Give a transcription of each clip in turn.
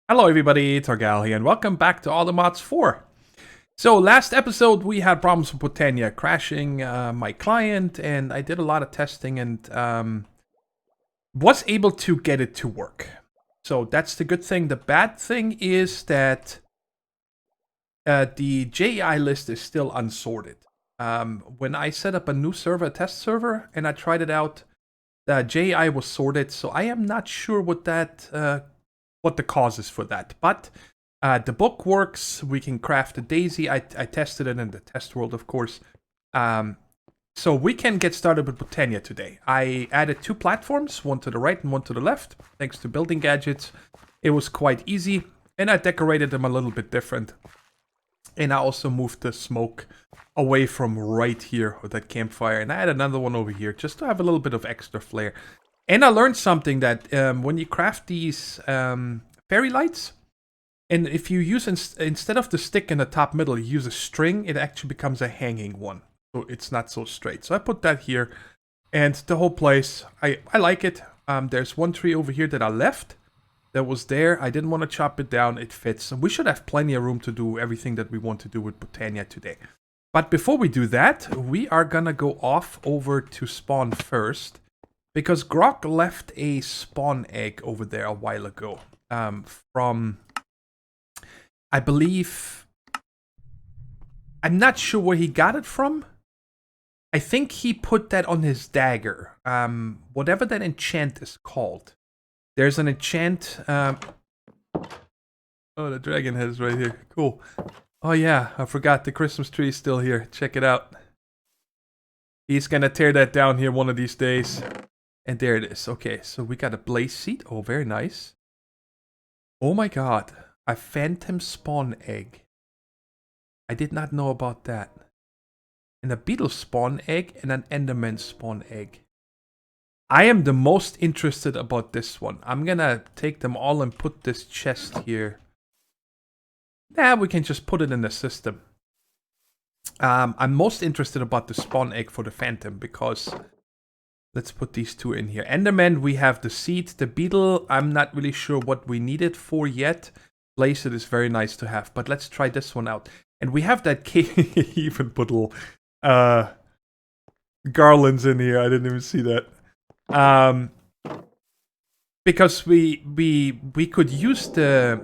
Hello everybody, Thorgal here, and welcome back to Automods 4. So last episode we had problems with Botania crashing my client, and I did a lot of testing and was able to get it to work. So that's the good thing. The bad thing is that the JEI list is still unsorted. When I set up a new server, a test server, and I tried it out, the JEI was sorted, so I am not sure what the cause is for that. But the book works. We can craft a daisy. I tested it in the test world, of course. So we can get started with Botania today. I added 2 platforms, one to the right and one to the left, thanks to building gadgets. It was quite easy, and I decorated them a little bit different. And I also moved the smoke away from right here with that campfire. And I had another one over here just to have a little bit of extra flair. And I learned something that when you craft these fairy lights, and if you use, instead of the stick in the top middle, you use a string, it actually becomes a hanging one. So it's not so straight. So I put that here. And the whole place, I like it. There's one tree over here that I left. That was there. I didn't want to chop it down. It fits. And we should have plenty of room to do everything that we want to do with Botania today. But before we do that, we are going to go off over to spawn first. Because Grok left a spawn egg over there a while ago. From, I believe, I'm not sure where he got it from. I think he put that on his dagger. Whatever that enchant is called. There's an enchant. Oh, the dragon head is right here. Cool. Oh yeah, I forgot the Christmas tree is still here. Check it out. He's gonna tear that down here one of these days. And there it is. Okay, so we got a blaze seed. Oh, very nice. Oh my god. A phantom spawn egg. I did not know about that. And a beetle spawn egg and an enderman spawn egg. I am the most interested about this one. I'm gonna take them all and put this chest here. Nah, we can just put it in the system. I'm most interested about the spawn egg for the phantom because... Let's put these 2 in here. Enderman, we have the seed. The beetle, I'm not really sure what we need it for yet. Blaze, it is very nice to have. But let's try this one out. And we have that cave. Even put little garlands in here. I didn't even see that. Because we could use the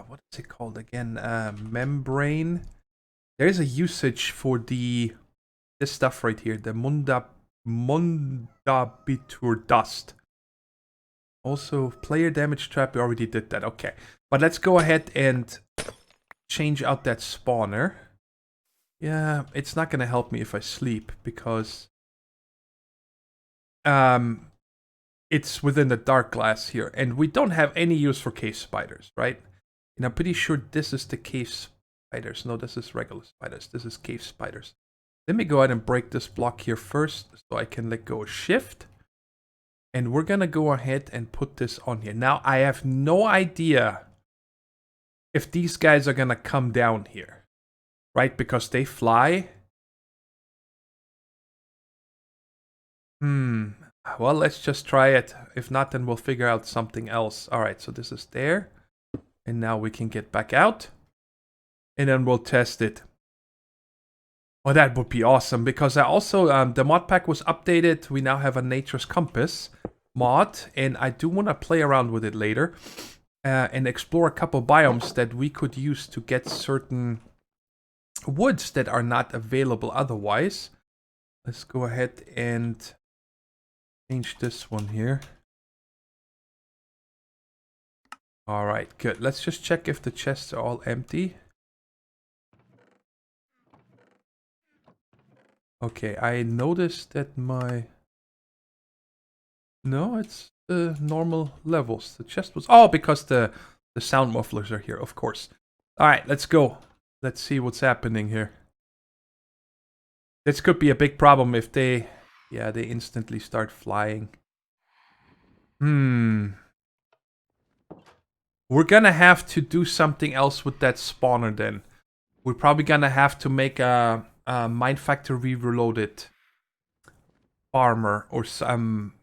what is it called again? Membrane. There is a usage for this stuff right here, the Mundabitur dust. Also, player damage trap. We already did that. Okay, but let's go ahead and change out that spawner. Yeah, it's not gonna help me if I sleep because it's within the dark glass here, and we don't have any use for cave spiders, right? And I'm pretty sure this is the cave spiders. No, this is regular spiders. This is cave spiders. Let me go ahead and break this block here first so I can let go of shift. And we're gonna go ahead and put this on here. Now, I have no idea if these guys are gonna come down here, right? Because they fly. Well, let's just try it. If not, then we'll figure out something else. Alright, so this is there. And now we can get back out. And then we'll test it. Oh, that would be awesome. Because I also, the mod pack was updated. We now have a Nature's Compass mod. And I do want to play around with it later. And explore a couple biomes that we could use to get certain woods that are not available otherwise. Let's go ahead and... change this one here. Alright, good. Let's just check if the chests are all empty. Okay, I noticed that my... No, it's the normal levels. The chest was... Oh, because the sound mufflers are here, of course. Alright, let's go. Let's see what's happening here. This could be a big problem if they... Yeah, they instantly start flying. We're gonna have to do something else with that spawner then. We're probably gonna have to make a Mine Factory Reloaded farmer or some...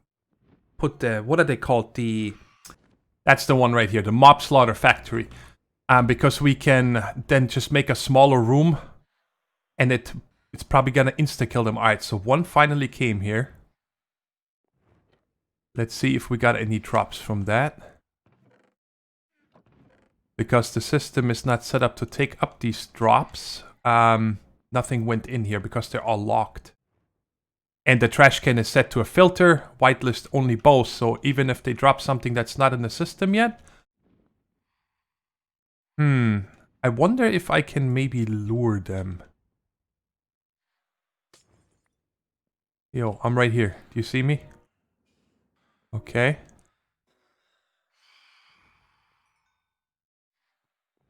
Put the... What are they called? That's the one right here, the mob slaughter factory. Because we can then just make a smaller room, and it's probably gonna insta-kill them. Alright, so one finally came here. Let's see if we got any drops from that. Because the system is not set up to take up these drops. Nothing went in here because they're all locked. And the trash can is set to a filter, whitelist only bows, so even if they drop something that's not in the system yet. I wonder if I can maybe lure them. Yo, I'm right here. Do you see me? Okay.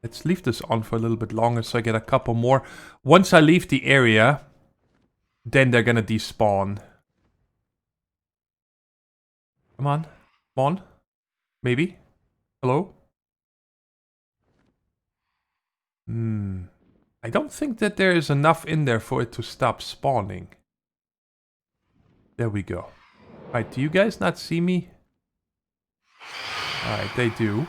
Let's leave this on for a little bit longer so I get a couple more. Once I leave the area, then they're gonna despawn. Come on. Spawn. Maybe. Hello? I don't think that there is enough in there for it to stop spawning. There we go. Alright, do you guys not see me? Alright, they do.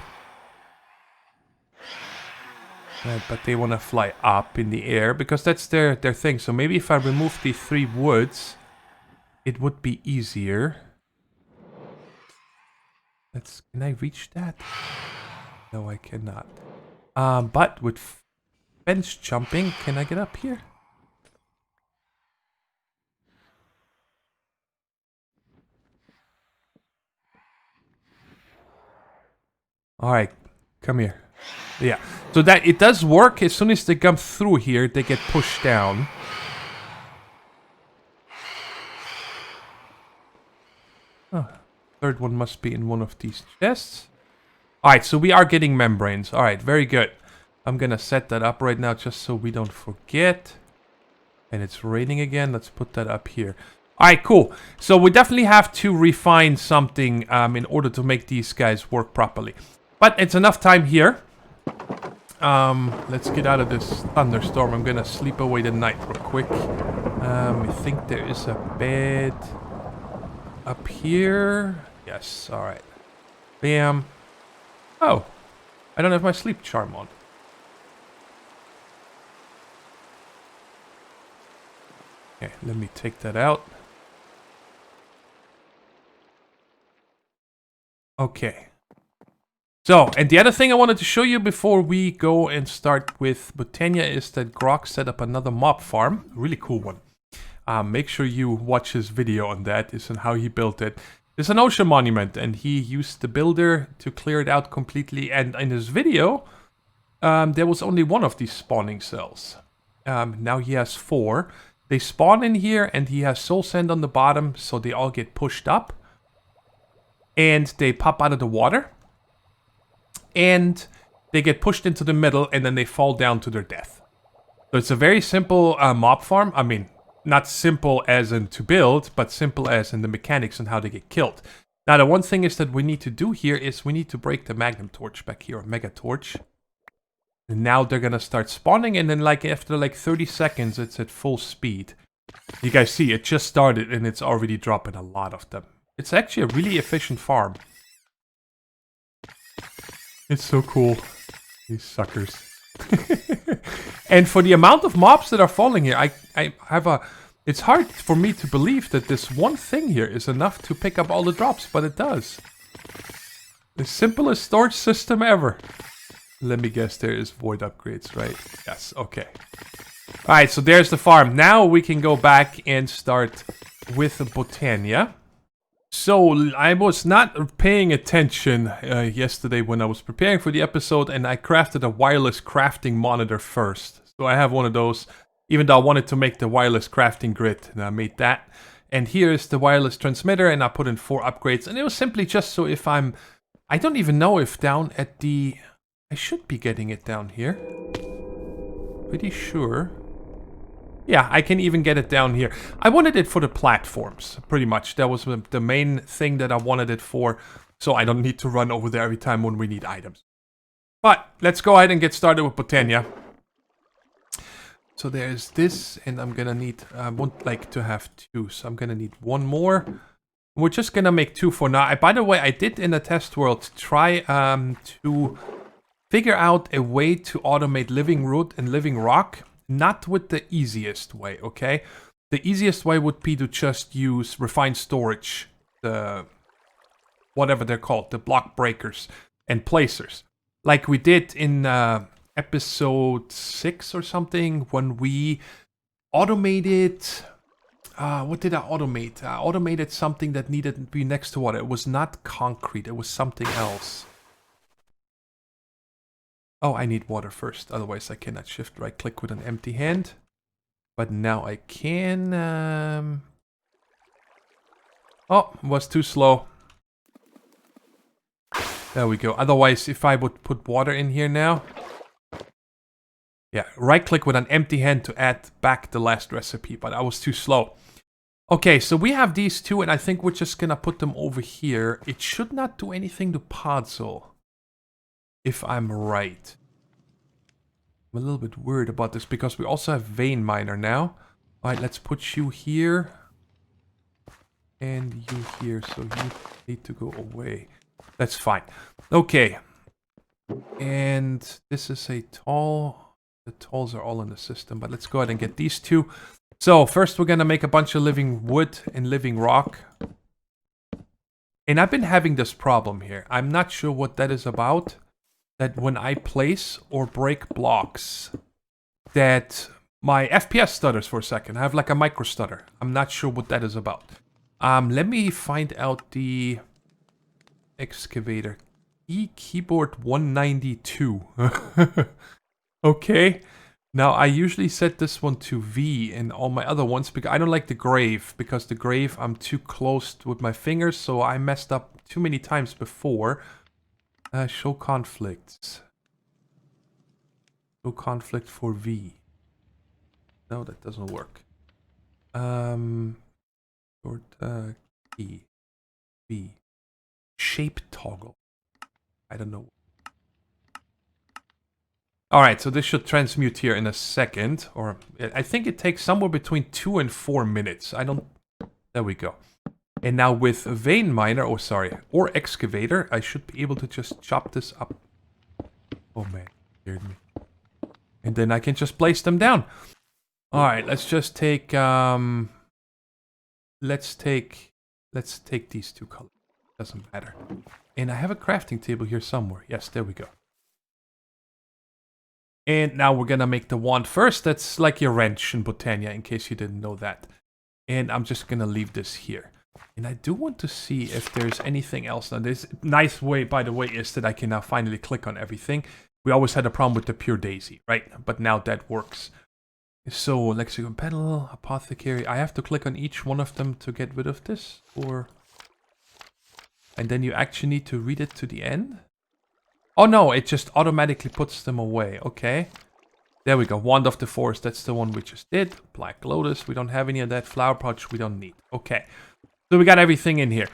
But they want to fly up in the air because that's their thing. So maybe if I remove the 3 woods, it would be easier. Can I reach that? No, I cannot. But with fence jumping, can I get up here? Alright, come here. Yeah, so that it does work. As soon as they come through here, they get pushed down. Oh, third one must be in one of these chests. Alright, so we are getting membranes. Alright, very good. I'm gonna set that up right now just so we don't forget. And it's raining again. Let's put that up here. Alright, cool. So we definitely have to refine something in order to make these guys work properly. But it's enough time here. Let's get out of this thunderstorm. I'm gonna sleep away the night real quick. I think there is a bed up here. Yes, alright. Bam. Oh, I don't have my sleep charm on. Okay, let me take that out. Okay. So, and the other thing I wanted to show you before we go and start with Botania is that Grok set up another mob farm. Really cool one. Make sure you watch his video on that. It's on how he built it. It's an ocean monument, and he used the builder to clear it out completely. And in his video, there was only one of these spawning cells. Now he has 4. They spawn in here, and he has soul sand on the bottom, so they all get pushed up. And they pop out of the water. And they get pushed into the middle, and then they fall down to their death. So it's a very simple mob farm. I mean, not simple as in to build, but simple as in the mechanics and how they get killed. Now, the one thing is that we need to do here is we need to break the magnum torch back here, or mega torch. And now they're gonna start spawning, and then like after like 30 seconds, it's at full speed. You guys see, it just started, and it's already dropping a lot of them. It's actually a really efficient farm. It's so cool. These suckers. And for the amount of mobs that are falling here, I have a... It's hard for me to believe that this one thing here is enough to pick up all the drops, but it does. The simplest storage system ever. Let me guess, there is void upgrades, right? Yes, okay. Alright, so there's the farm. Now we can go back and start with Botania. So, I was not paying attention yesterday when I was preparing for the episode, and I crafted a wireless crafting monitor first. So I have one of those, even though I wanted to make the wireless crafting grid, and I made that. And here is the wireless transmitter, and I put in 4 upgrades, and it was simply just so if I don't even know if down at the... I should be getting it down here. Pretty sure. Yeah, I can even get it down here. I wanted it for the platforms, pretty much. That was the main thing that I wanted it for, so I don't need to run over there every time when we need items. But let's go ahead and get started with Botania. So there's this, and I'm gonna need, I would like to have 2, so I'm gonna need 1 more. We're just gonna make 2 for now. By the way, I did in the test world try to figure out a way to automate living root and living rock. Not with the easiest way, okay? The easiest way would be to just use refined storage, the whatever they're called, the block breakers and placers. Like we did in episode 6 or something when we automated... what did I automate? I automated something that needed to be next to water. It was not concrete, it was something else. Oh, I need water first, otherwise I cannot shift right click with an empty hand. But now I can... Oh, was too slow. There we go. Otherwise, if I would put water in here now... Yeah, right click with an empty hand to add back the last recipe, but I was too slow. Okay, so we have these two, and I think we're just gonna put them over here. It should not do anything to puzzle, if I'm right. I'm a little bit worried about this, because we also have vein miner now. Alright, let's put you here. And you here, so you need to go away. That's fine. Okay. And this is a tall... The talls are all in the system, but let's go ahead and get these two. So, first we're gonna make a bunch of living wood and living rock. And I've been having this problem here. I'm not sure what that is about. That when I place or break blocks, that my FPS stutters for a second. I have like a micro stutter. I'm not sure what that is about. Let me find out the excavator. Keyboard 192. Okay. Now, I usually set this one to V in all my other ones, because I don't like the grave, because the grave I'm too close with my fingers, so I messed up too many times before. Show conflicts. Show conflict for V. No, that doesn't work. Short key. V. Shape toggle. I don't know. Alright, so this should transmute here in a second, or I think it takes somewhere between 2 and 4 minutes. I don't... There we go. And now with vein miner, or excavator, I should be able to just chop this up. Oh man, scared me. And then I can just place them down. Alright, let's just take, let's take these two colors. Doesn't matter. And I have a crafting table here somewhere. Yes, there we go. And now we're gonna make the wand first. That's like your wrench in Botania, in case you didn't know that. And I'm just gonna leave this here. And I do want to see if there's anything else. Now, this nice way, by the way, is that I can now finally click on everything. We always had a problem with the pure daisy, right? But now that works. So, lexicon pedal, apothecary. I have to click on each one of them to get rid of this, or... And then you actually need to read it to the end? Oh no, it just automatically puts them away. Okay. There we go. Wand of the Forest. That's the one we just did. Black Lotus. We don't have any of that. Flower pouch we don't need. Okay. So we got everything in here.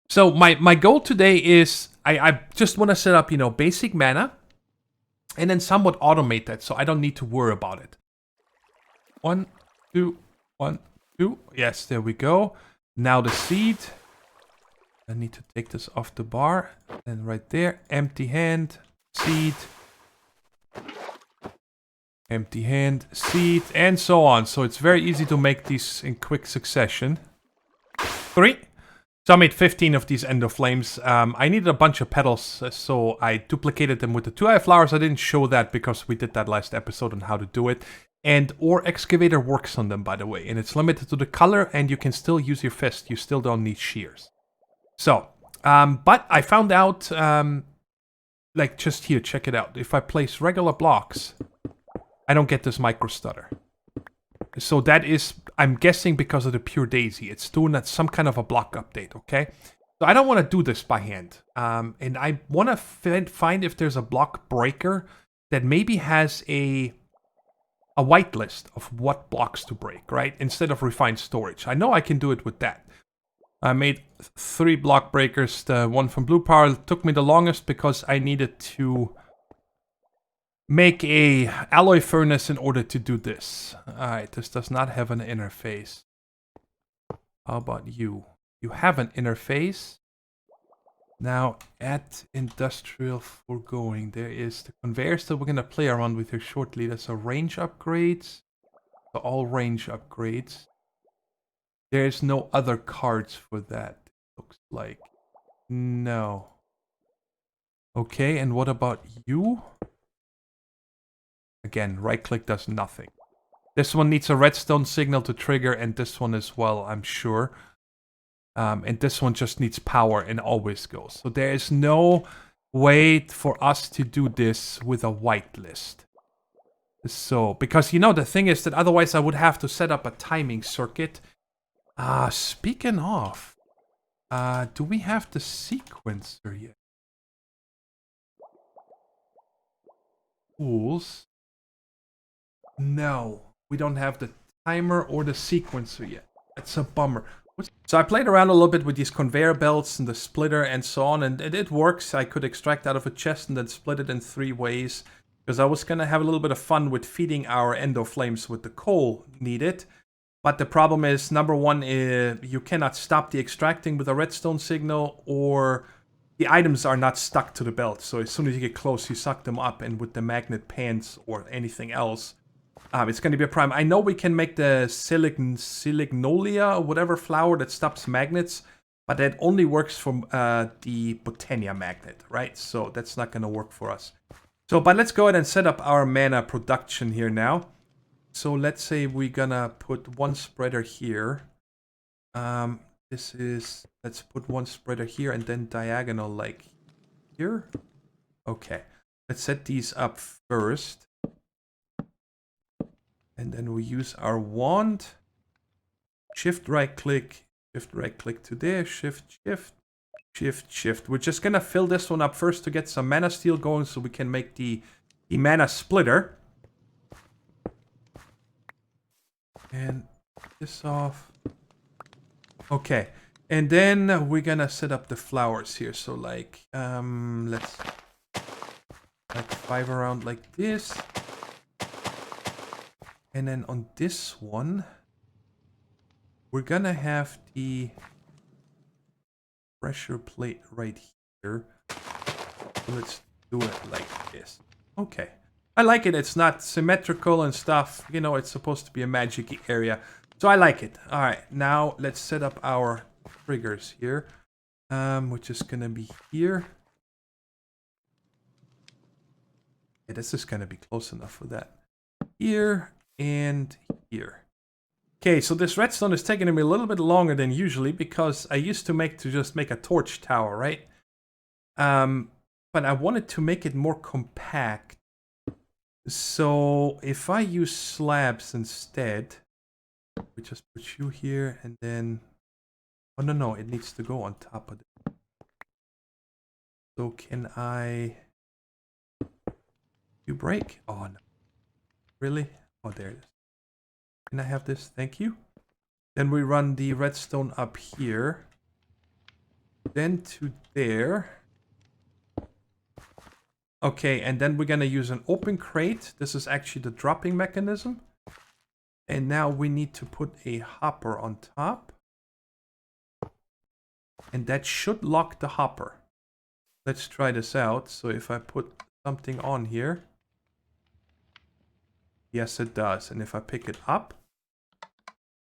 So my goal today is I just want to set up, you know, basic mana. And then somewhat automate that so I don't need to worry about it. 1, 2, 1, 2. Yes, there we go. Now the seed. I need to take this off the bar. And right there, empty hand, seed. Empty hand, seed, and so on. So it's very easy to make these in quick succession. 3. So I made 15 of these ender flames. I needed a bunch of petals, so I duplicated them with the 2-eye flowers. I didn't show that because we did that last episode on how to do it. And Ore Excavator works on them, by the way. And it's limited to the color, and you can still use your fist. You still don't need shears. So, but I found out, like just here, check it out. If I place regular blocks, I don't get this micro stutter. So that is, I'm guessing because of the pure daisy. It's doing that some kind of a block update, okay? So I don't want to do this by hand. And I want to find if there's a block breaker that maybe has a whitelist of what blocks to break, right? Instead of refined storage. I know I can do it with that. I made 3 block breakers. The one from Blue Power took me the longest because I needed to make a alloy furnace in order to do this. Alright, this does not have an interface. How about you? You have an interface. Now, at industrial foregoing, there is the conveyors that we're going to play around with here shortly. There's a range upgrades. So all range upgrades. There's no other cards for that, looks like. No. Okay, and what about you? Again, right-click does nothing. This one needs a redstone signal to trigger, and this one as well, I'm sure. And this one just needs power and always goes. So there is no way for us to do this with a whitelist. So, because you know, the thing is that otherwise I would have to set up a timing circuit. Speaking of, do we have the sequencer yet? Tools. No, we don't have the timer or the sequencer yet. That's a bummer. So I played around a little bit with these conveyor belts and the splitter and so on, and it works. I could extract out of a chest and then split it in 3 ways. Because I was going to have a little bit of fun with feeding our endo flames with the coal needed. But the problem is, number one, you cannot stop the extracting with a redstone signal, or the items are not stuck to the belt. So as soon as you get close, you suck them up, and with the magnet pants or anything else, it's going to be a problem. I know we can make the Silignolia or whatever flower that stops magnets, but that only works from the Botania magnet, right? So that's not going to work for us. So, but let's go ahead and set up our mana production here now. So let's say we're gonna put 1 spreader here. Let's put 1 spreader here and then diagonal like here. Okay, let's set these up first. And then we use our wand. Shift right click to there, shift. We're just gonna fill this one up first to get some mana steel going so we can make the mana splitter. And this off. Okay. And then we're gonna set up the flowers here. So like, let's like 5 around like this. And then on this one, we're gonna have the pressure plate right here. So let's do it like this. Okay. I like it. It's not symmetrical and stuff. You know, it's supposed to be a magic area. So I like it. All right. Now let's set up our triggers here. Which is going to be here. Yeah, this is going to be close enough for that. Here and here. Okay, so this redstone is taking me a little bit longer than usually because I used to just make a torch tower, right? But I wanted to make it more compact. So if I use slabs instead, we just put you here and then, oh no, it needs to go on top of it. So can I, you break? Oh no, really? Oh, there it is. Can I have this? Thank you. Then we run the redstone up here. Then to there. Okay, and then we're gonna use an open crate. This is actually the dropping mechanism. And now we need to put a hopper on top. And that should lock the hopper. Let's try this out. So if I put something on here. Yes, it does. And if I pick it up.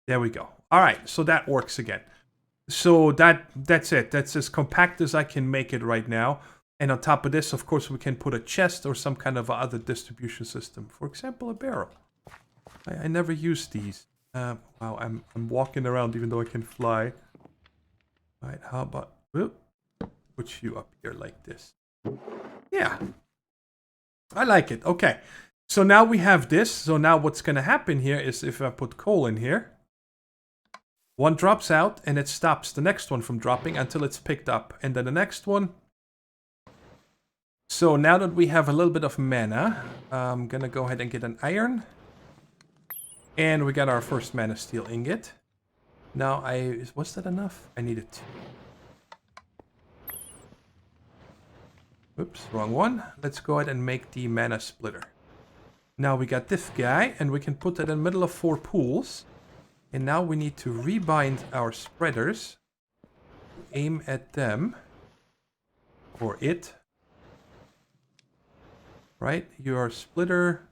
There we go. All right, so that works again. So that's it. That's as compact as I can make it right now. And on top of this, of course, we can put a chest or some kind of other distribution system. For example, a barrel. I never use these. Wow, I'm walking around even though I can fly. All right, how about put you up here like this? Yeah, I like it. Okay, so now we have this. So now what's going to happen here is if I put coal in here, one drops out and it stops the next one from dropping until it's picked up. And then the next one. So now that we have a little bit of mana, I'm going to go ahead and get an iron. And we got our first mana steel ingot. Now was that enough? I needed 2. Oops, wrong one. Let's go ahead and make the mana splitter. Now we got this guy and we can put that in the middle of 4 pools. And now we need to rebind our spreaders. aim at them. Or it. Right? You're splitter,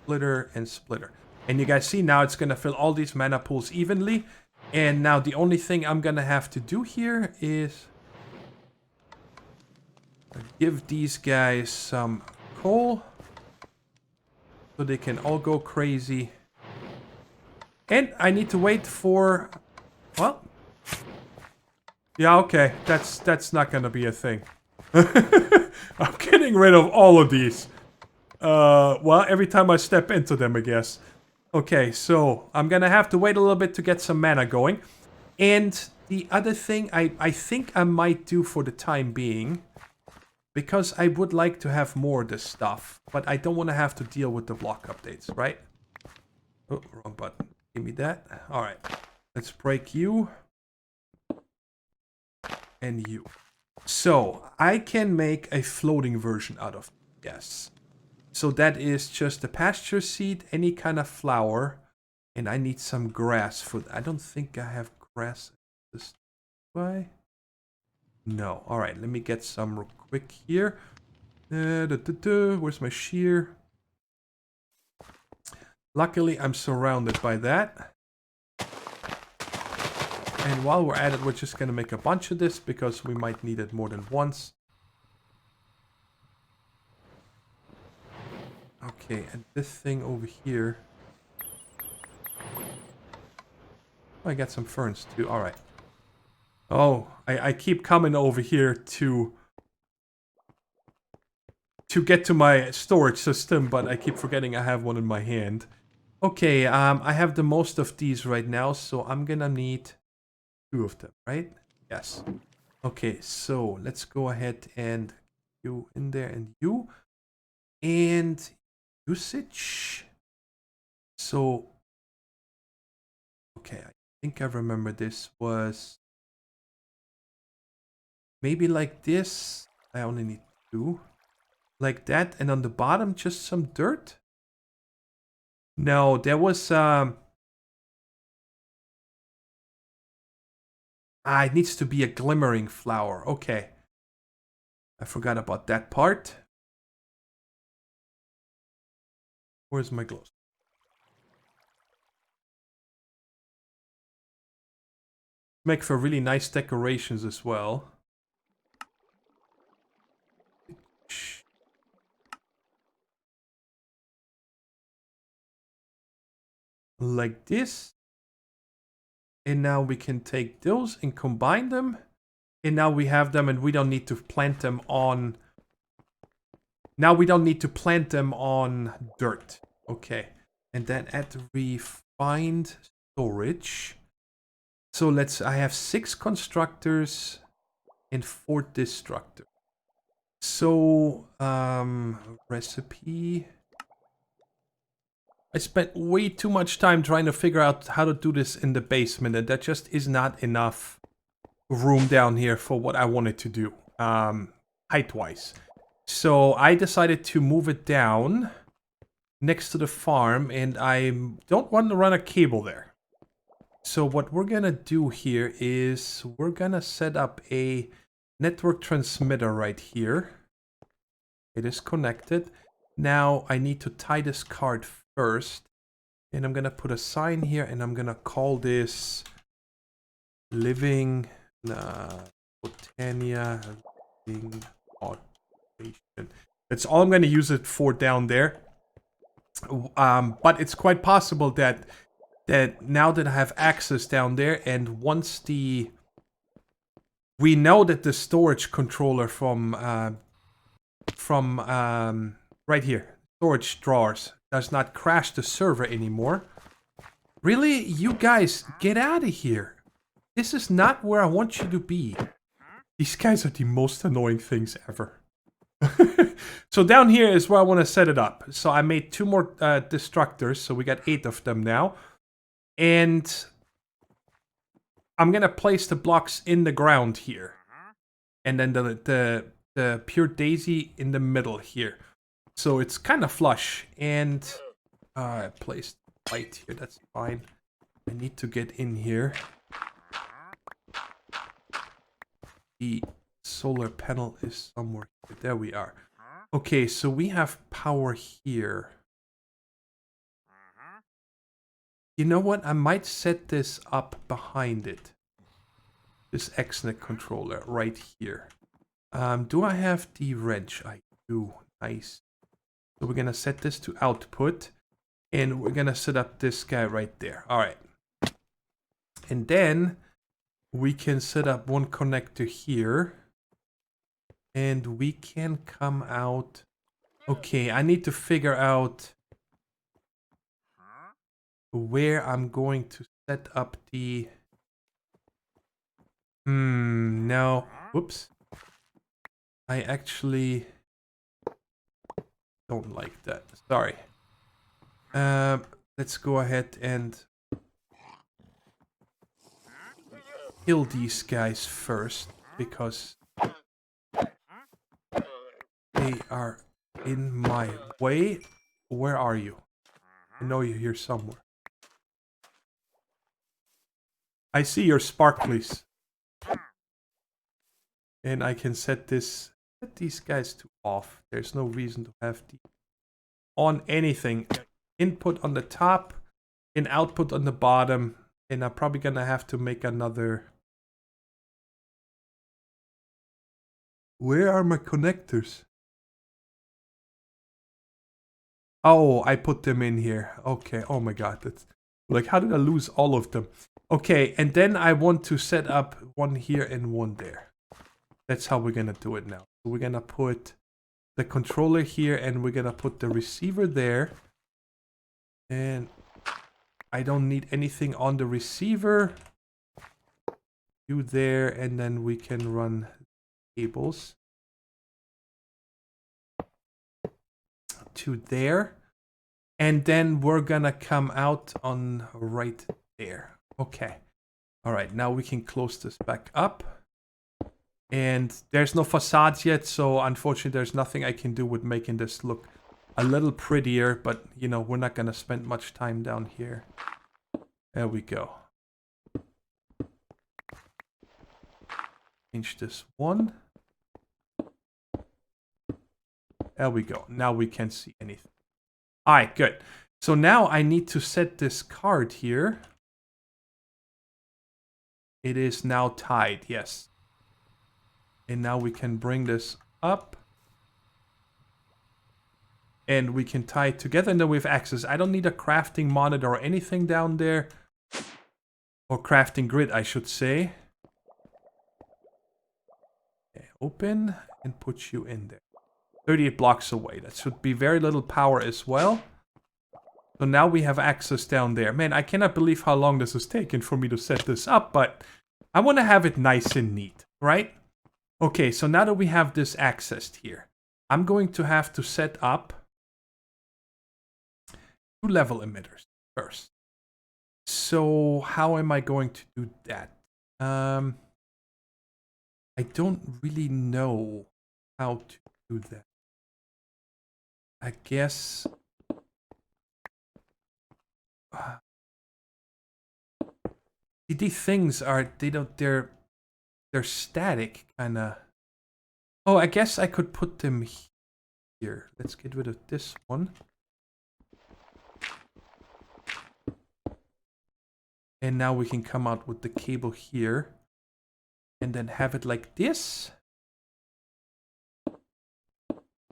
splitter, and splitter. And you guys see now it's going to fill all these mana pools evenly. And now the only thing I'm going to have to do here is give these guys some coal so they can all go crazy. And I need to wait for... Well... Yeah, okay. That's not going to be a thing. I'm getting rid of all of these. Well, every time I step into them, I guess. Okay, so I'm gonna have to wait a little bit to get some mana going. And the other thing I think I might do for the time being, because I would like to have more of this stuff, but I don't want to have to deal with the block updates, right? Oh, wrong button. Give me that. Alright, let's break you. And you. So, I can make a floating version out of it, yes. So that is just a pasture seed, any kind of flower, and I need some grass for that. I don't think I have grass this way. No. Alright, let me get some real quick here. Where's my shear? Luckily, I'm surrounded by that. And while we're at it, we're just going to make a bunch of this because we might need it more than once. Okay, and this thing over here. Oh, I got some ferns too. Alright. Oh, I keep coming over here to get to my storage system, but I keep forgetting I have one in my hand. Okay, I have the most of these right now, so I'm gonna need 2 of them, right? Yes. Okay, so let's go ahead and you in there and you. And usage. So, okay, I think I remember this was maybe like this. I only need 2. Like that, and on the bottom just some dirt? No, there was it needs to be a glimmering flower. Okay. I forgot about that part. Where's my glow? Make for really nice decorations as well. Like this. And now we can take those and combine them. And now we have them and we don't need to plant them on... Now we don't need to plant them on dirt. Okay. And then add refined storage. So I have 6 constructors and 4 destructors. So, recipe. I spent way too much time trying to figure out how to do this in the basement, and that just is not enough room down here for what I wanted to do, height-wise. So I decided to move it down next to the farm, and I don't want to run a cable there. So what we're gonna do here is we're gonna set up a network transmitter right here. It is connected. Now I need to tie this card first. And I'm gonna put a sign here and I'm gonna call this Living Botania Living Automation. That's all I'm gonna use it for down there. But it's quite possible that now that I have access down there, and once we know that the storage controller from right here, storage drawers, does not crash the server anymore. Really? You guys, get out of here. This is not where I want you to be. These guys are the most annoying things ever. So down here is where I want to set it up. So I made 2 more destructors, so we got 8 of them now. And I'm gonna place the blocks in the ground here. And then the pure daisy in the middle here. So it's kind of flush. And I placed light here, that's fine. I need to get in here. the solar panel is somewhere here. There we are. Okay, so we have power here. You know what? I might set this up behind it. This XNet controller right here. Do I have the wrench? I do. Nice. So we're going to set this to output. And we're going to set up this guy right there. All right. And then we can set up one connector here. And we can come out. Okay, I need to figure out where I'm going to set up the... no. Whoops. I actually don't like that. Sorry. Let's go ahead and kill these guys first, because they are in my way. Where are you? I know you're here somewhere. I see your sparklies. And I can set these guys to off. There's no reason to have the on anything. Input on the top and output on the bottom. And I'm probably gonna have to make another. Where are my connectors? Oh, I put them in here. Okay. Oh my god. That's like, how did I lose all of them? Okay, and then I want to set up one here and one there. That's how we're gonna do it now. So we're gonna put the controller here and we're gonna put the receiver there. And I don't need anything on the receiver. You there, and then we can run cables to there. And then we're gonna come out on right there. Okay. All right, now we can close this back up. And there's no facades yet, so unfortunately there's nothing I can do with making this look a little prettier, but you know, we're not gonna spend much time down here. There we go. Change this one. There we go. Now we can't see anything. All right, good. So now I need to set this card here. It is now tied, yes. And now we can bring this up. And we can tie it together, and then we have access. I don't need a crafting monitor or anything down there. Or crafting grid, I should say. Okay, open and put you in there. 38 blocks away. That should be very little power as well. So now we have access down there. Man, I cannot believe how long this has taken for me to set this up, but I want to have it nice and neat, right? Okay, so now that we have this accessed here, I'm going to have to set up 2 level emitters first. So how am I going to do that? I don't really know how to do that. I guess these things are, they're static, kind of. Oh, I guess I could put them here. Let's get rid of this one. And now we can come out with the cable here. And then have it like this.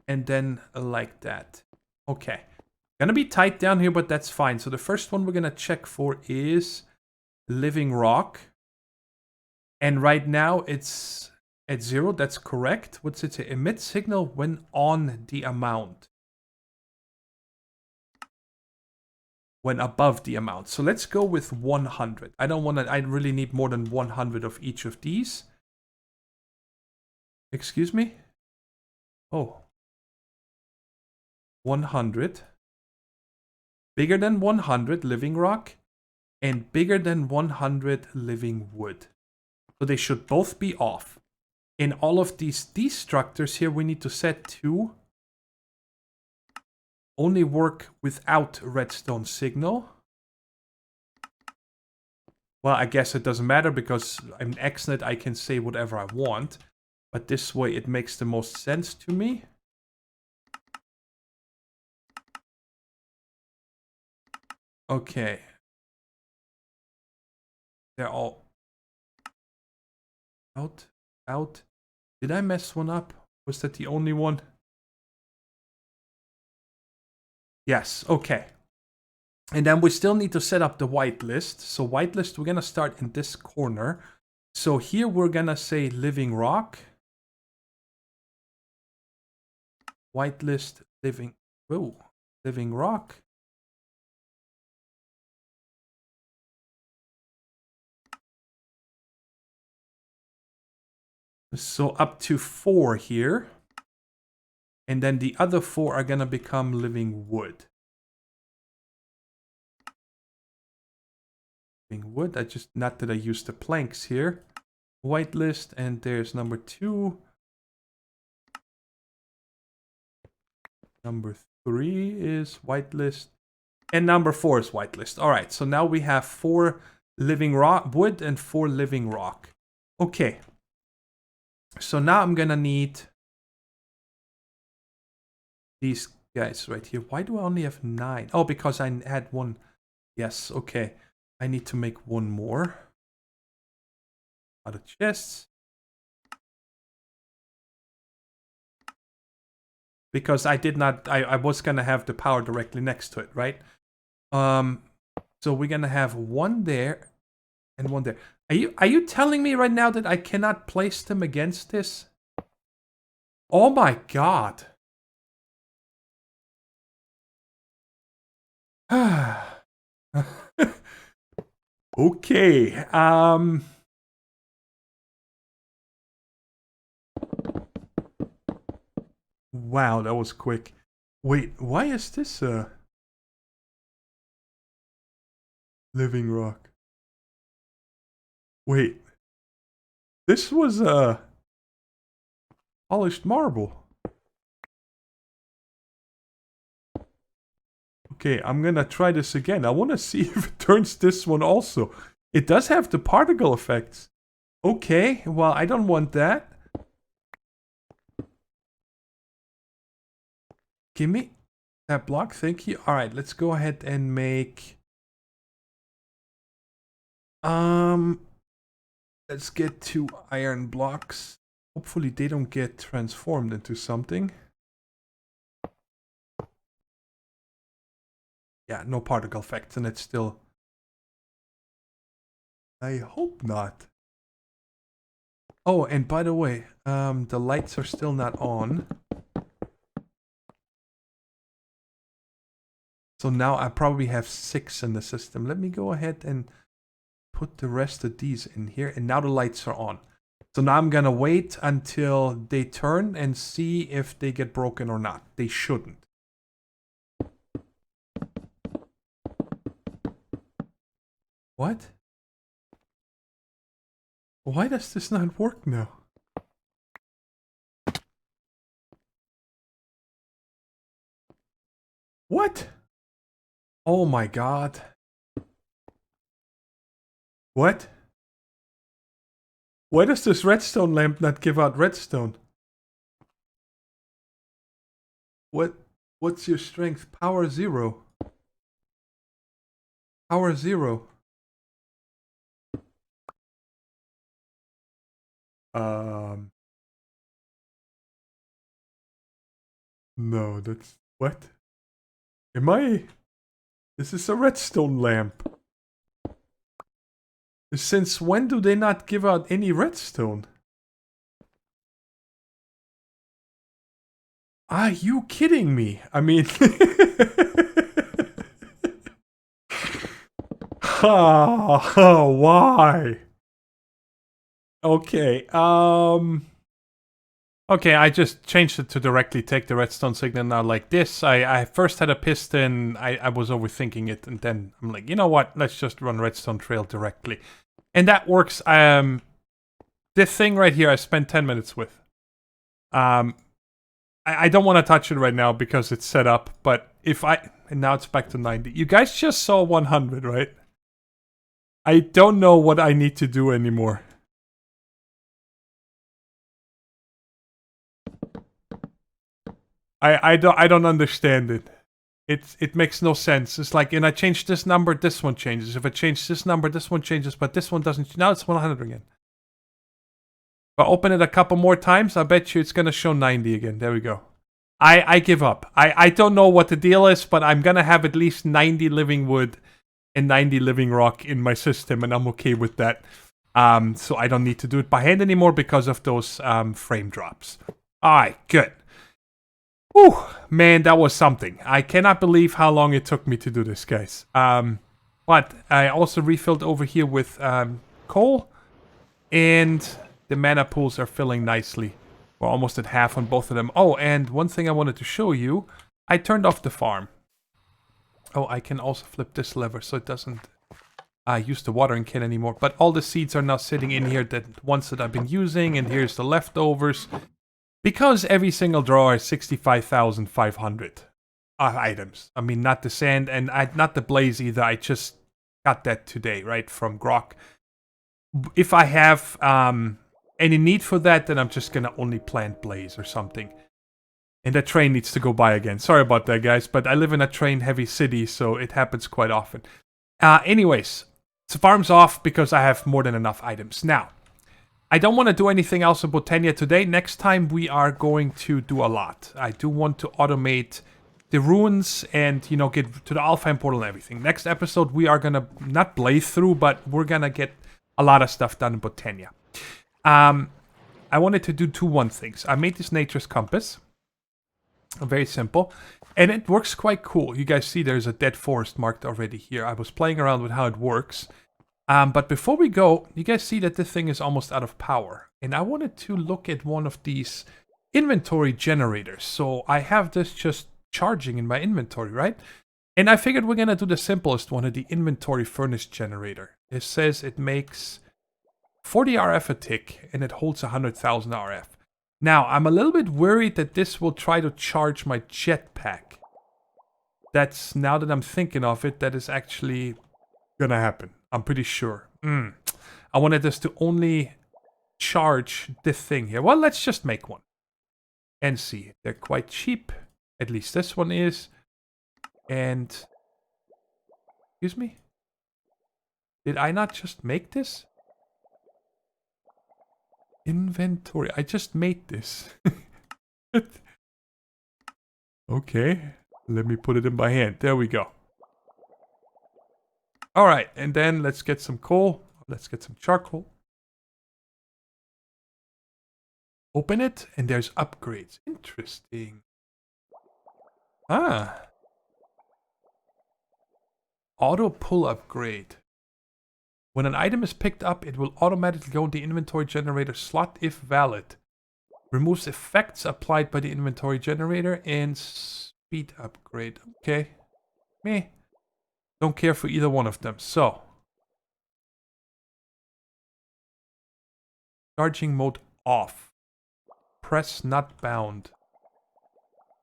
And then like that. Okay. Gonna be tight down here, but that's fine. So the first one we're gonna check for is living rock. And right now it's at 0. That's correct. What's it say? Emit signal when on the amount. When above the amount. So let's go with 100. I don't want to, I really need more than 100 of each of these. Excuse me? Oh. 100. Bigger than 100 living rock. And bigger than 100 living wood. So they should both be off. In all of these destructors here, we need to set to only work without redstone signal. Well, I guess it doesn't matter because I'm XNet, I can say whatever I want. But this way it makes the most sense to me. Okay. They're all out. Out. Did I mess one up? Was that the only one? Yes, okay. And then we still need to set up the whitelist. So whitelist, we're going to start in this corner. So here we're going to say living rock. Whitelist living, whoa, living rock. So up to 4 here. And then the other 4 are going to become living wood. Living wood, not that I use the planks here. Whitelist, and there's number 2. Number 3 is whitelist. And number 4 is whitelist. Alright, so now we have 4 living rock wood and 4 living rock. Okay. So now I'm gonna need these guys right here. Why do I only have 9? Oh, because I had 1. Yes, okay. I need to make 1 more. Out of chests. Because I did not, I was gonna have the power directly next to it, right? So we're gonna have 1 there and 1 there. Are you telling me right now that I cannot place them against this? Oh my god. Okay. Wow, that was quick. Wait, why is this a living rock? Wait. This was a polished marble. Okay, I'm gonna try this again. I want to see if it turns this one also. It does have the particle effects. Okay, well, I don't want that. Give me that block, thank you. Alright, let's go ahead and make... Let's get 2 iron blocks. Hopefully they don't get transformed into something. Yeah, no particle effects, and it's still... I hope not. Oh, and by the way, the lights are still not on. So now I probably have 6 in the system. Let me go ahead and put the rest of these in here. And now the lights are on. So now I'm gonna wait until they turn and see if they get broken or not. They shouldn't. What? Why does this not work now? What? Oh my god. What? Why does this redstone lamp not give out redstone? What's your strength? Power 0. Power 0. No, that's... What? Am I... This is a redstone lamp. Since when do they not give out any redstone? Are you kidding me? I mean... Why? Okay, okay, I just changed it to directly take the redstone signal now like this. I first had a piston, I was overthinking it, and then I'm like, you know what, let's just run redstone trail directly. And that works. This thing right here I spent 10 minutes with. I don't want to touch it right now because it's set up, but if I... And now it's back to 90. You guys just saw 100, right? I don't know what I need to do anymore. I don't understand it. It makes no sense. It's like, and I change this number, this one changes. If I change this number, this one changes, but this one doesn't. Now it's 100 again. If I open it a couple more times, I bet you it's gonna show 90 again. There we go. I give up. I don't know what the deal is, but I'm gonna have at least 90 living wood and 90 living rock in my system, and I'm okay with that. So I don't need to do it by hand anymore because of those frame drops. Alright, good. Whew, man, that was something. I cannot believe how long it took me to do this, guys. But I also refilled over here with coal, and the mana pools are filling nicely. We're almost at half on both of them. Oh, and one thing I wanted to show you, I turned off the farm. Oh, I can also flip this lever so it doesn't use the watering can anymore. But all the seeds are now sitting in here, that ones that I've been using, and here's the leftovers. Because every single drawer is 65,500 items. I mean, not the sand and not the blaze either. I just got that today, right, from Grok. If I have any need for that, then I'm just gonna only plant blaze or something. And that train needs to go by again. Sorry about that, guys, but I live in a train-heavy city, so it happens quite often. Anyways, so farm's off because I have more than enough items. Now, I don't want to do anything else in Botania today. Next time we are going to do a lot. I do want to automate the ruins and, you know, get to the Alfheim portal and everything. Next episode we are going to not blaze through, but we're going to get a lot of stuff done in Botania. I wanted to do one things. I made this nature's compass. Very simple. And it works quite cool. You guys see there's a dead forest marked already here. I was playing around with how it works. But before we go, you guys see that this thing is almost out of power. And I wanted to look at one of these inventory generators. So I have this just charging in my inventory, right? And I figured we're going to do the simplest one, the inventory furnace generator. It says it makes 40 RF a tick and it holds 100,000 RF. Now, I'm a little bit worried that this will try to charge my jetpack. That's, now that I'm thinking of it, that is actually gonna happen. I'm pretty sure. I wanted this to only charge this thing here. Well, let's just make one. And see. They're quite cheap. At least this one is. And... excuse me? Did I not just make this? Inventory. I just made this. Okay. Let me put it in my hand. There we go. Alright, and then let's get some coal. Let's get some charcoal. Open it, and there's upgrades. Interesting. Ah. Auto pull upgrade. When an item is picked up, it will automatically go in the inventory generator slot if valid. Removes effects applied by the inventory generator and speed upgrade. Okay. Meh. Don't care for either one of them. So. Charging mode off. Press not bound.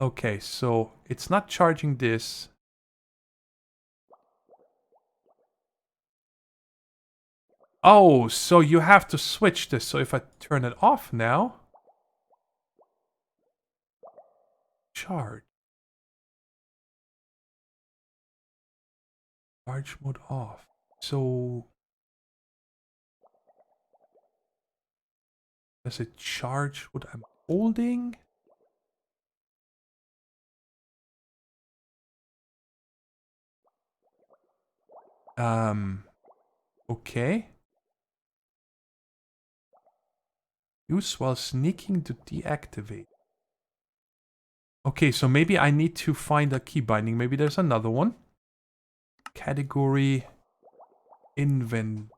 Okay, so it's not charging this. Oh, so you have to switch this. So if I turn it off now. Charge. Charge mode off. So. Does it charge what I'm holding? Okay. Use while sneaking to deactivate. Okay, so maybe I need to find a key binding. Maybe there's another one. Category inventory.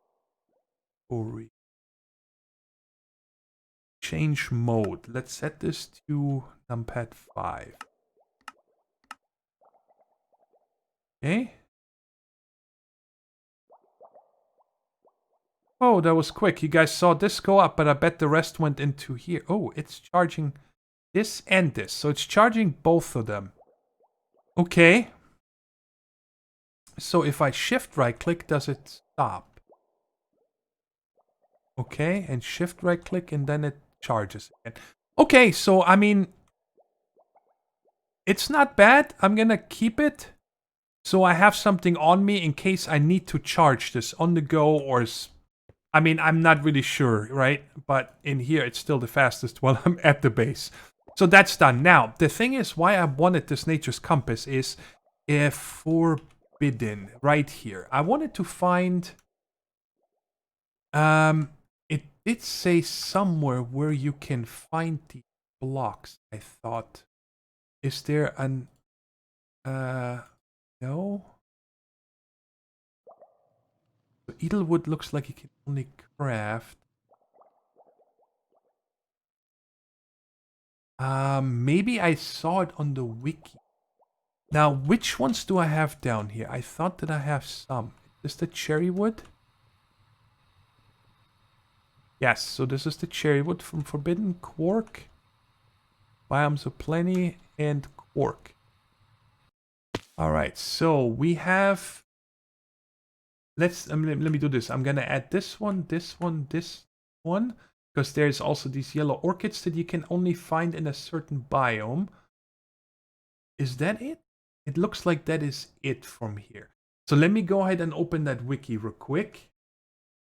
Change mode. Let's set this to numpad 5. Okay. Oh, that was quick. You guys saw this go up, but I bet the rest went into here. Oh, it's charging this and this. So it's charging both of them. Okay. So if I shift right click, does it stop? Okay, and shift right click and then it charges again. Okay, so I mean, it's not bad. I'm gonna keep it. So I have something on me in case I need to charge this on the go or... I mean, I'm not really sure, right? But in here, it's still the fastest while I'm at the base. So that's done. Now, the thing is, why I wanted this Nature's Compass is forbidden, right here. I wanted to find... it did say somewhere where you can find the blocks, I thought. Is there an... no? So Edelwood looks like you can only craft. Maybe I saw it on the wiki. Now, which ones do I have down here? I thought that I have some. Is this the cherry wood? Yes, so this is the cherry wood from Forbidden, Quark, Biomes of Plenty, and Quark. Alright, so we have... let me do this. I'm gonna add this one, this one, this one. Because there's also these yellow orchids that you can only find in a certain biome. Is that it? It looks like that is it from here. So let me go ahead and open that wiki real quick.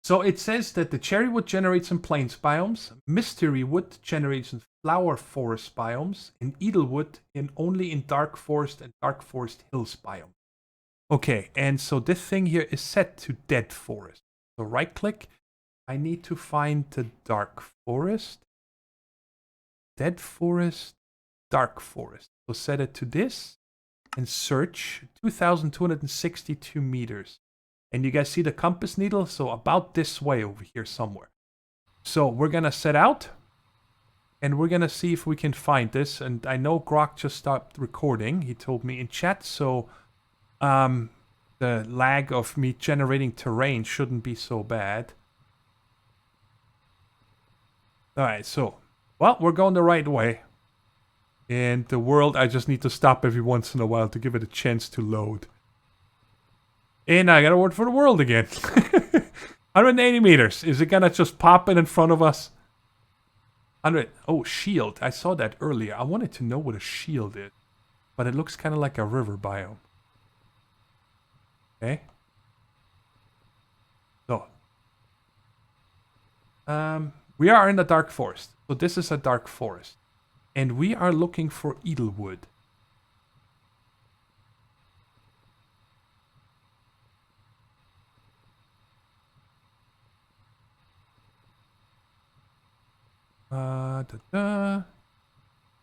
So it says that the cherry wood generates in plains biomes, mystery wood generates in flower forest biomes, and edelwood only in dark forest and dark forest hills biome. Okay, and so this thing here is set to dead forest. So right click, I need to find the dark forest, dead forest, dark forest. So set it to this and search 2,262 meters. And you guys see the compass needle? So about this way over here somewhere. So we're going to set out. And we're going to see if we can find this. And I know Grok just stopped recording. He told me in chat. So the lag of me generating terrain shouldn't be so bad. Alright, so... well, we're going the right way. And the world, I just need to stop every once in a while to give it a chance to load. And I got a word for the world again. 180 meters. Is it gonna just pop it in front of us? 100. Oh, shield. I saw that earlier. I wanted to know what a shield is. But it looks kind of like a river biome. Okay. So. We are in the dark forest. So this is a dark forest. And we are looking for edelwood.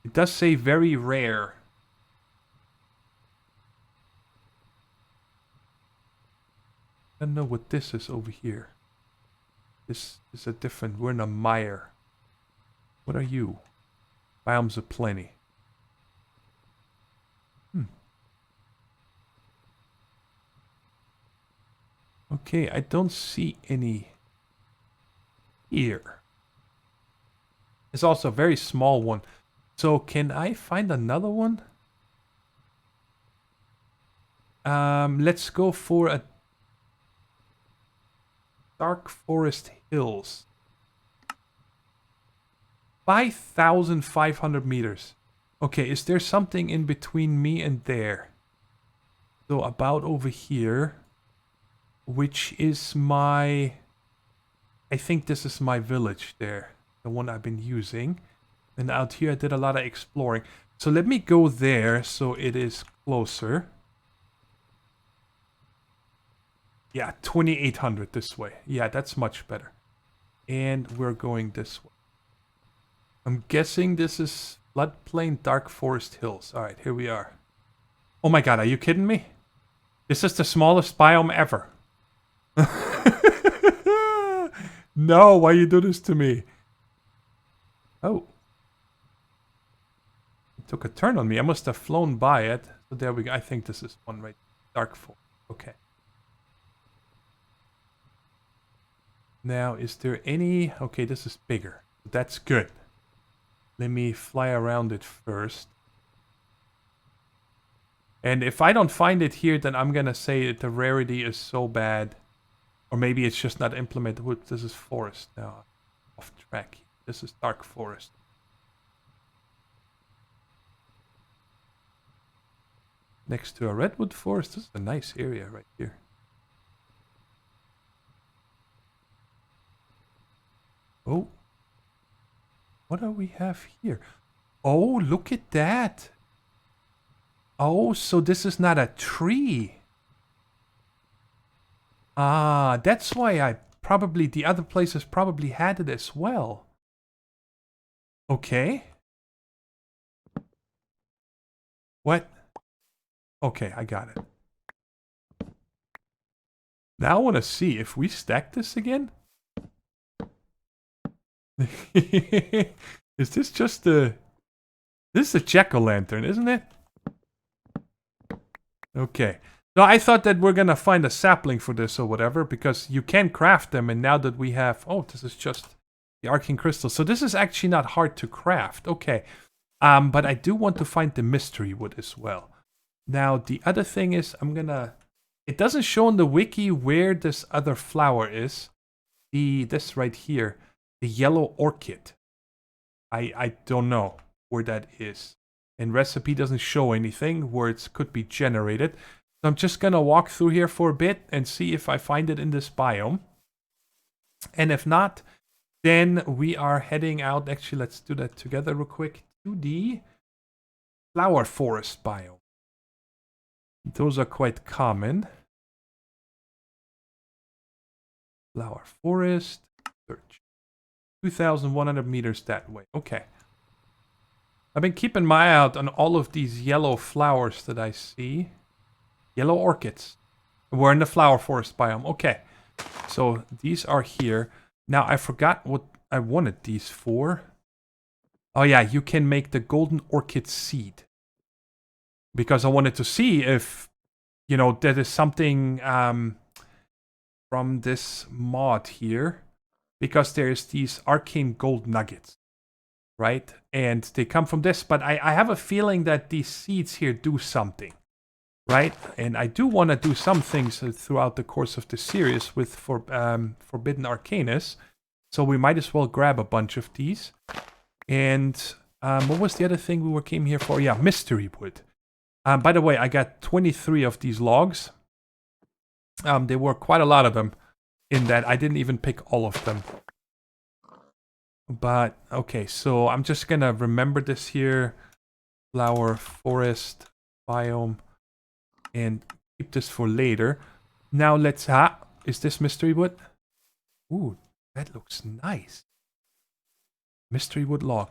It does say very rare. I don't know what this is over here. This is a different... we're in a mire. What are you? Biomes of Plenty. Okay, I don't see any here. It's also a very small one. So can I find another one? Let's go for a Dark Forest Hills. 5,500 meters. Okay, is there something in between me and there? So about over here, which is my... I think this is my village there. The one I've been using. And out here I did a lot of exploring. So let me go there so it is closer. Yeah, 2,800 this way. Yeah, that's much better. And we're going this way. I'm guessing this is Floodplain Dark Forest Hills. Alright, here we are. Oh my god, are you kidding me? This is the smallest biome ever. No, why you do this to me? Oh. It took a turn on me. I must have flown by it. So there we go. I think this is one right. Dark Forest. Okay. Now, is there any... okay, this is bigger. That's good. Let me fly around it first. And if I don't find it here, then I'm gonna say that the rarity is so bad Or maybe it's just not implemented. This is forest now. Off track. This is dark forest. Next to a redwood forest. This is a nice area right here. Oh. What do we have here? Oh, look at that. Oh, so this is not a tree. Ah, that's why the other places probably had it as well. Okay. What? Okay, I got it. Now I want to see if we stack this again. Is this just the... This is a jack-o'-lantern, isn't it? Okay. No, I thought that we're gonna find a sapling for this or whatever, because you can craft them, and now that we have... Oh, this is just the arcane crystal. So this is actually not hard to craft. Okay. But I do want to find the mystery wood as well. Now, the other thing is, I'm gonna... It doesn't show in the wiki where this other flower is. This right here. The yellow orchid. I don't know where that is. And recipe doesn't show anything where it could be generated. So I'm just gonna walk through here for a bit and see if I find it in this biome. And if not, then we are heading out. Actually, let's do that together real quick. To the flower forest biome. Those are quite common. Flower forest. Search. 2,100 meters that way. Okay. I've been keeping my eye out on all of these yellow flowers that I see. Yellow orchids. We're in the flower forest biome. Okay. So these are here. Now I forgot what I wanted these for. Oh yeah, you can make the golden orchid seed. Because I wanted to see if, you know, that is something from this mod here. Because there's these arcane gold nuggets. Right? And they come from this. But I have a feeling that these seeds here do something. Right? And I do want to do some things throughout the course of the series with Forbidden Arcanus. So we might as well grab a bunch of these. And what was the other thing we came here for? Yeah, mystery wood. By the way, I got 23 of these logs. There were quite a lot of them in that. I didn't even pick all of them. But, okay, so I'm just going to remember this here. Flower, forest, biome. And keep this for later. Now let's... is this mystery wood? Ooh, that looks nice. Mystery wood log.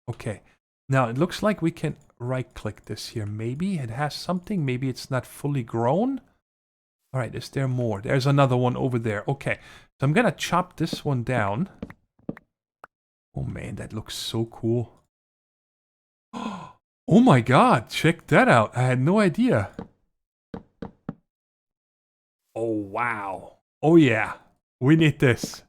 Okay. Now it looks like we can right-click this here. Maybe it has something. Maybe it's not fully grown. Alright, is there more? There's another one over there. Okay. So I'm going to chop this one down. Oh man, that looks so cool. Oh my god, check that out. I had no idea. Oh wow. Oh yeah. We need this.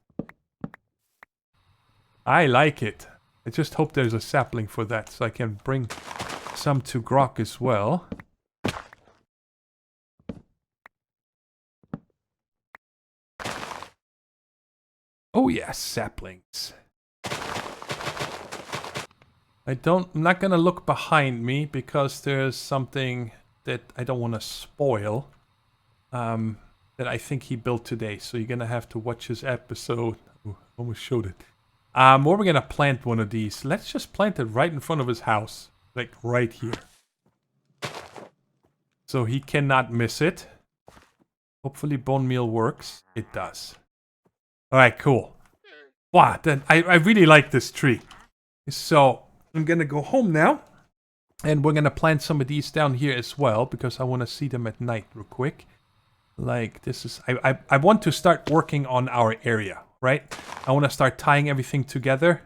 I like it. I just hope there's a sapling for that so I can bring some to Grok as well. Oh yeah, saplings. I'm not gonna look behind me because there's something that I don't want to spoil. That I think he built today. So you're gonna have to watch his episode. Ooh, almost showed it. Where we're gonna plant one of these. Let's just plant it right in front of his house. Like right here. So he cannot miss it. Hopefully bone meal works. It does. Alright, cool. Wow, then I really like this tree. So I'm gonna go home now. And we're gonna plant some of these down here as well. Because I want to see them at night real quick. Like this is... I want to start working on our area. Right? I want to start tying everything together.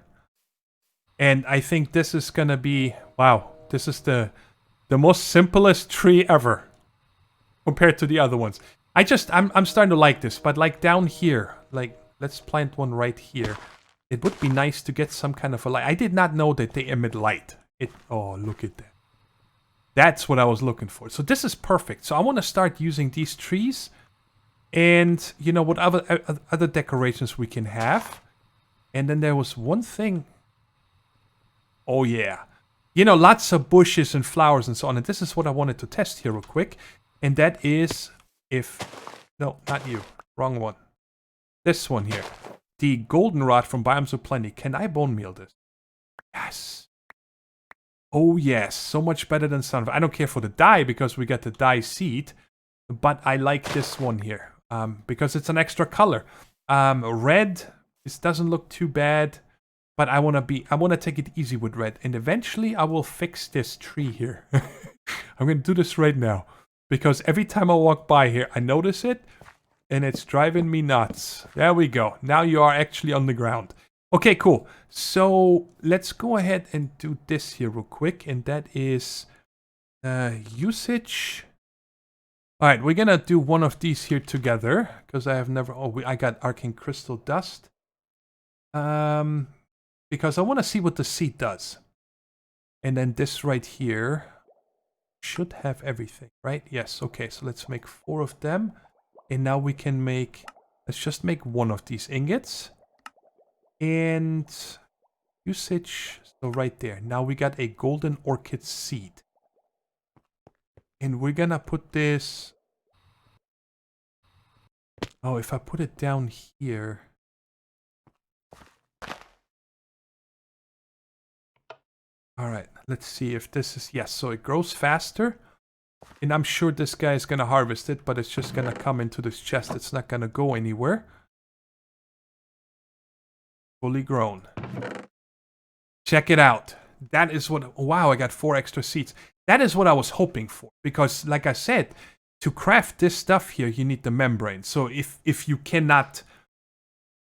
And I think this is gonna be... Wow. This is the most simplest tree ever. Compared to the other ones. I'm starting to like this. But like down here. Like, let's plant one right here. It would be nice to get some kind of a light. I did not know that they emit light. Oh, look at that. That's what I was looking for. So this is perfect. So I want to start using these trees And, you know, what other decorations we can have. And then there was one thing. Oh, yeah. You know, lots of bushes and flowers and so on. And this is what I wanted to test here real quick. And that is if... No, not you. Wrong one. This one here. The goldenrod from Biomes of Plenty. Can I bone meal this? Yes. Oh, yes. So much better than sunflower. I don't care for the dye because we get the dye seed. But I like this one here. Because it's an extra color. Red, this doesn't look too bad. But I want to take it easy with red. And eventually I will fix this tree here. I'm going to do this right now. Because every time I walk by here, I notice it. And it's driving me nuts. There we go. Now you are actually on the ground. Okay, cool. So let's go ahead and do this here real quick. And that is usage. All right, we're going to do one of these here together. Because I have never... Oh, I got arcane crystal dust. Because I want to see what the seed does. And then this right here should have everything, right? Yes, okay. So let's make 4 of them. And now we can make, let's just make 1 of these ingots. And usage, so right there. Now we got a golden orchid seed. And we're gonna put this... Oh, if I put it down here... Alright, let's see if this is... Yes, so it grows faster. And I'm sure this guy is going to harvest it, but it's just going to come into this chest. It's not going to go anywhere. Fully grown. Check it out. That is what... Wow, I got 4 extra seeds. That is what I was hoping for. Because, like I said, to craft this stuff here, you need the membrane. So if you cannot,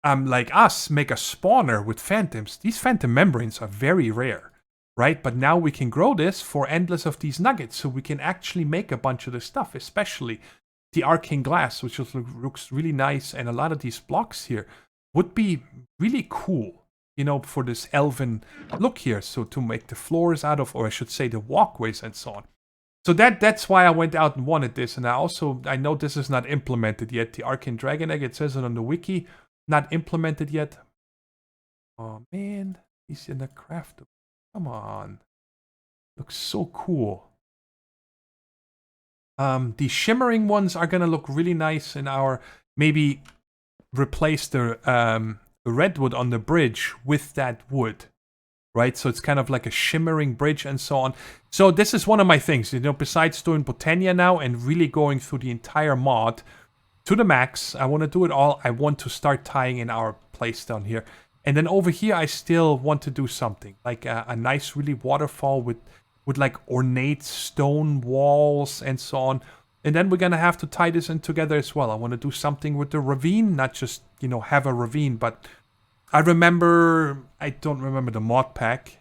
like us, make a spawner with phantoms, these phantom membranes are very rare. Right, but now we can grow this for endless of these nuggets, so we can actually make a bunch of this stuff, especially the arcane glass, which looks really nice, and a lot of these blocks here would be really cool, you know, for this elven look here, so to make the floors out of, or I should say the walkways and so on. So that's why I went out and wanted this, and I know this is not implemented yet, the arcane dragon egg, it says it on the wiki, not implemented yet. Oh man, he's in the craft. Come on. Looks so cool. The shimmering ones are going to look really nice in our... Maybe replace the redwood on the bridge with that wood. Right? So it's kind of like a shimmering bridge and so on. So this is one of my things. You know, besides doing Botania now and really going through the entire mod to the max. I want to do it all. I want to start tying in our place down here. And then over here, I still want to do something. Like a nice, really waterfall with like ornate stone walls and so on. And then we're going to have to tie this in together as well. I want to do something with the ravine. Not just, you know, have a ravine. But I don't remember the mod pack.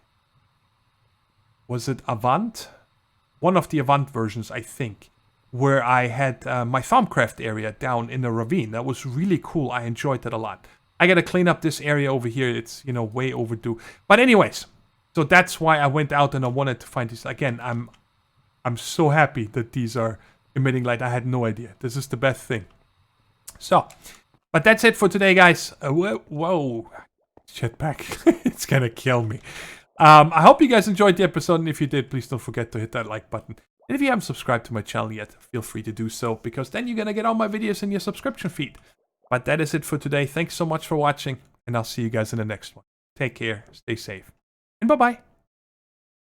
Was it Avant? One of the Avant versions, I think. Where I had my Thaumcraft area down in the ravine. That was really cool. I enjoyed that a lot. I gotta clean up this area over here. It's, you know, way overdue. But anyways, so that's why I went out and I wanted to find these. Again, I'm so happy that these are emitting light. I had no idea. This is the best thing. So, but that's it for today, guys. Whoa. Jetpack. It's gonna kill me. I hope you guys enjoyed the episode. And if you did, please don't forget to hit that like button. And if you haven't subscribed to my channel yet, feel free to do so. Because then you're gonna get all my videos in your subscription feed. But that is it for today. Thanks so much for watching, and I'll see you guys in the next one. Take care, stay safe, and bye-bye.